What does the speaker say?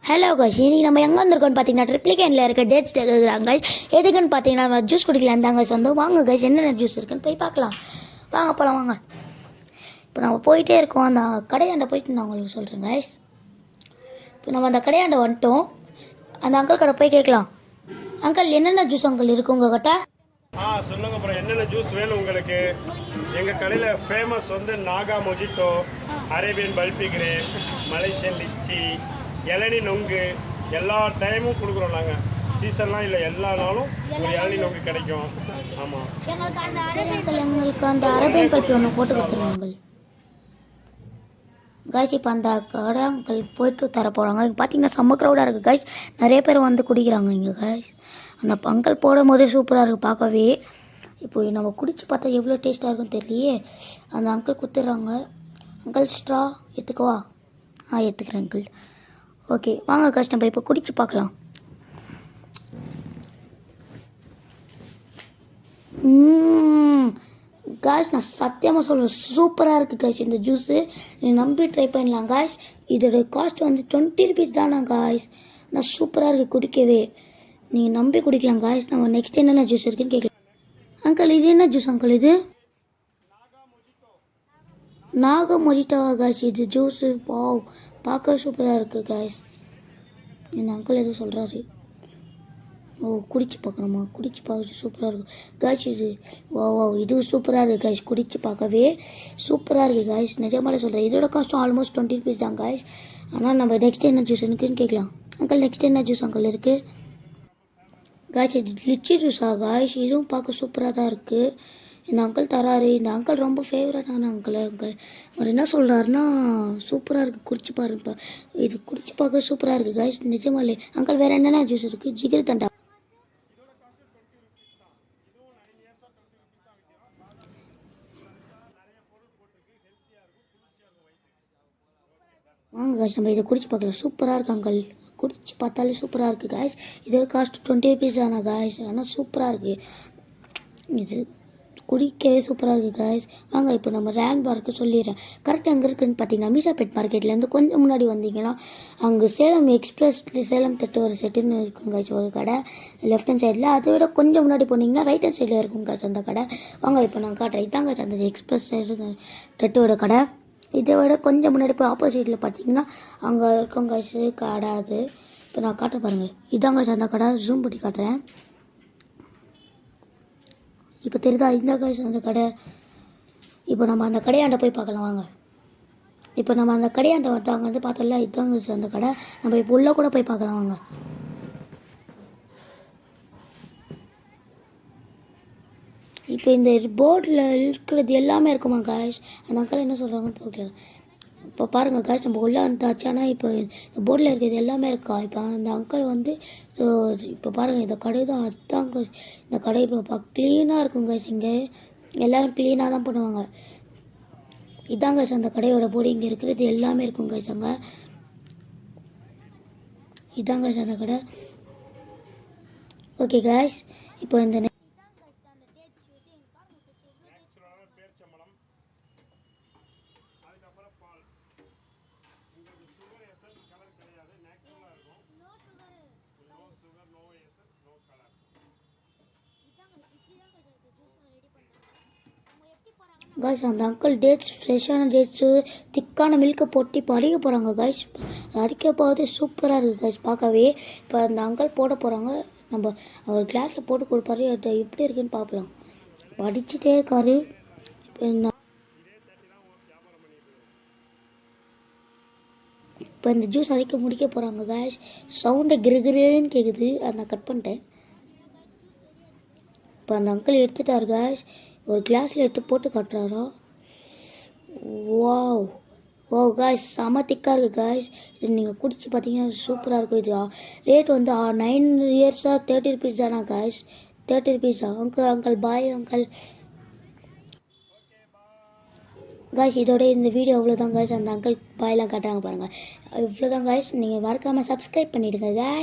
Hello cash, இன்னைக்கு நம்ம எங்கே வந்திருக்கோம்னு பார்த்தீங்கன்னா ட்ரிப்ளிகேனில் இருக்க டேட்ஸ் எடுக்கிறாங்க. எதுக்குன்னு பார்த்தீங்கன்னா நம்ம ஜூஸ் குடிக்கலாம் தாங்க சொந்தம். வாங்க காஷ், என்னென்ன ஜூஸ் இருக்குன்னு போய் பார்க்கலாம். வாங்க போகலாம் வாங்க. இப்போ நம்ம போயிட்டே இருக்கோம். அந்த கடையாண்ட போயிட்டு நான் உங்களுக்கு சொல்கிறேன் காஷ். இப்போ நம்ம அந்த கடையாண்ட வந்துட்டோம். அந்த அங்கிள் கடை போய் கேட்கலாம். அங்கிள், என்னென்ன ஜூஸ் அங்கிள் இருக்குது உங்கள் கிட்ட? சொல்லுங்க அப்புறம் என்னென்ன ஜூஸ் வேணும் உங்களுக்கு? எங்கள் கடையில் ஃபேமஸ் வந்து நாகா mojito, Arabian pulpy grape, Malaysian lychee, இளநி நொங்கு எல்லா டைமும் கொடுக்குறோம். நாங்கள் சீசன்லாம் இல்லை, எல்லா நாளும் ஒரு இளநி நொங்கு கிடைக்கும். ஆமாம், எங்களுக்கு அந்த அரேபியன் பல்பி ஒன்று போட்டு கொடுத்துருவாங்க காய்ஸ். இப்போ அந்த கடை அங்கிள் போய்ட்டு தர போகிறாங்க. இங்கே பார்த்தீங்கன்னா செம்ம க்ரௌடாக இருக்குது காய்ஸ். நிறைய பேர் வந்து குடிக்கிறாங்க இங்கே காய்ஸ். அந்த அங்கிள் போடும் போதே சூப்பராக இருக்குது பார்க்கவே. இப்போ நம்ம குடிச்சு பார்த்தா எவ்வளோ டேஸ்ட்டாக இருக்குன்னு தெரியலையே. அந்த அங்கிள் குத்துடுறாங்க. அங்கிள் ஸ்ட்ரா எடுத்துக்கவா? எடுத்துக்கிறேன் அங்கிள். ஓகே வாங்க காய்ஸ், நம்ம இப்போ குடிச்சு பார்க்கலாம். காய்ஸ், நான் சத்தியமாக சொல்கிறேன், சூப்பராக இருக்குது காய்ஸ் இந்த ஜூஸு. நீ நம்பி ட்ரை பண்ணலாம் காய்ஸ். இதோட காஸ்ட் வந்து 20 rupees தானா காய்ஸ். நான் சூப்பராக இருக்குது குடிக்கவே. நீங்கள் நம்பி குடிக்கலாம் காய்ஸ். நம்ம நெக்ஸ்ட் என்னென்ன ஜூஸ் இருக்குன்னு கேட்கலாம். அங்கிள், இது என்ன ஜூஸ் அங்கிள்? இது நாகா மொஜிட்டோவா காய்ஸ்? இது ஜூஸு பாவ் பார்க்க சூப்பராக இருக்குது காய்ஸ். என் அங்கிள் எதுவும் சொல்கிறாரு. குடிச்சு பார்க்கணுமா? குடிச்சு பார்க்க சூப்பராக இருக்கும் காய்ஸ். இது இதுவும் சூப்பராக இருக்குது காய்ஸ். குடிச்சு பார்க்கவே சூப்பராக இருக்குது காய்ஸ். நிஜமாலே சொல்கிறேன். இதோட காஸ்ட்டும் ஆல்மோஸ்ட் 20 rupees தான் காய்ஸ். ஆனால் நம்ம நெக்ஸ்ட் என்ன ஜூஸ் இருக்குன்னு கேட்கலாம். அங்கிள், நெக்ஸ்ட் என்ன ஜூஸ் அங்கிள் இருக்குது காய்ஸ்? இது லிச்சி ஜூஸா காய்ஸ்? இதுவும் பார்க்க சூப்பராக தான் இருக்குது. இந்த அங்கிள் தராரு. இந்த அங்கிள் ரொம்ப ஃபேவரட்டான அங்கிள். அவர் என்ன சொல்கிறாருன்னா, சூப்பராக இருக்குது குடிச்சு பாருப்பா. இது குடிச்சு பார்க்க சூப்பராக இருக்குது காய்ஸ். நிஜமாலே அங்கிள், வேறு என்னென்ன ஜூஸ் இருக்குது? ஜிகிர் தண்டா. வாங்க காய்ஸ், நம்ம இதை குடிச்சு பார்க்கலாம். சூப்பராக இருக்குது அங்கிள். குடிச்சு பார்த்தாலே சூப்பராக இருக்குது காய்ஸ். இதோட காஸ்ட் 20 rupees தானா காய்ஸ்? ஆனால் சூப்பராக இருக்குது இது. குடிக்கவே சூப்பராக இருக்குது காய்ஸ். வாங்க இப்போ நம்ம ரேன் பார்க்கு சொல்லிடுறேன். கரெக்டாக எங்கே இருக்குதுன்னு பார்த்தீங்கன்னா மீசாப்பேட் மார்க்கெட்லேருந்து கொஞ்சம் முன்னாடி வந்தீங்கன்னா அங்கே சேலம் எக்ஸ்பிரஸ் சேலம் தட்டு ஒரு செட்டுன்னு இருக்கும் காய்ஸ் ஒரு கடை லெஃப்ட் ஹேண்ட் சைடில். அதை விட கொஞ்சம் முன்னாடி போனீங்கன்னா ரைட் ஹேண்ட் சைடில் இருக்கும் காய்ஸ் அந்த கடை. வாங்க இப்போ நான் காட்டுறேன். இதான் காய்ஸ் அந்த எக்ஸ்பிரஸ் சைடு தட்டோட கடை. இதை விட கொஞ்சம் முன்னாடி போய் ஆப்போசிட்டில் பார்த்தீங்கன்னா அங்கே இருக்கும் காய்ஸ் கடை. அது இப்போ நான் காட்டுறேன் பாருங்கள். இதான் காய்ஸ் அந்த கடை. ஜூம் பண்ணி காட்டுறேன். இப்போ தெரியுதா? இந்த காய்ஸ் அந்த கடை. இப்போ நம்ம அந்த கடையாண்ட போய் பார்க்கலாம் வாங்க. இப்போ நம்ம அந்த கடையாண்ட வந்து அங்கே வந்து பார்த்தோம்ல, இதுதான் காய்ஸ் அந்த கடை. நம்ம இப்போ உள்ளே கூட போய் பார்க்கலாம் வாங்க. இப்போ இந்த போர்டில் இருக்கிறது எல்லாமே இருக்குமா காய்ஸ்? அந்த அங்கிள் என்ன சொல்கிறாங்கன்னு பார்க்கல. இப்போ பாருங்கள் காய்ஸ், நம்ம உள்ளே வந்தாச்சு. ஆனால் இப்போ இந்த போர்டில் இருக்கிறது எல்லாமே இருக்கா. இப்போ அந்த அங்கிள் வந்து இப்போ பாருங்கள், இந்த கடை தான் அதுதான் காய்ஸ். இந்த கடை இப்போ க்ளீனாக இருக்கும் காய்ஸ். இங்கே எல்லோரும் க்ளீனாக தான் பண்ணுவாங்க. இதான் காய்ஸ் அந்த கடையோட போர்டு. இங்கே இருக்கிறது எல்லாமே இருக்கும் காய்ஸ் அங்கே. இதான் காய்ஸ் அந்த கடை. ஓகே காய்ஸ், இப்போ இந்த காய்ஸ் அந்த அங்கிள் டேட்ஸ் ஃப்ரெஷ்ஷான டேட்ஸு திக்கான மில்கை போட்டு இப்போ அடிக்க போகிறாங்க காய்ஸ். அடிக்க போகிறது சூப்பராக இருக்குது காய்ஸ் பார்க்கவே. இப்போ அந்த அங்கிள் போட போகிறாங்க. நம்ம அவர் கிளாஸில் போட்டு கொடுப்பாரு. அது எப்படி இருக்குன்னு பார்க்கலாம். அடிச்சுட்டே இருக்காரு. இப்போ இந்த ஜூஸ் அடிக்க முடிக்க போகிறாங்க காய்ஸ். சவுண்டை கிருகிருன்னு கேட்குது. அதை நான் கட் பண்ணிட்டேன். இப்போ அந்த அங்கிள் எடுத்துட்டார் காய்ஸ். ஒரு கிளாஸில் எடுத்து போட்டு காட்டுறாரா? வாவ் காய்ஸ், செம திக்காக இருக்குது காய்ஸ். இது நீங்கள் குடிச்சு பார்த்தீங்கன்னா சூப்பராக இருக்கும். இது ரேட் வந்து 9 years 30 rupees தானா காய்ஸ்? 30 rupees தான். Uncle bye uncle. காய்ஸ், இதோட இந்த வீடியோ அவ்வளோதான் காய்ஸ். அந்த அங்கிள் பாயெலாம் காட்டுறாங்க பாருங்கள். இவ்வளோதான் காய்ஸ். நீங்கள் மறக்காமல் சப்ஸ்கிரைப் பண்ணிவிடுங்க காய்ஸ்.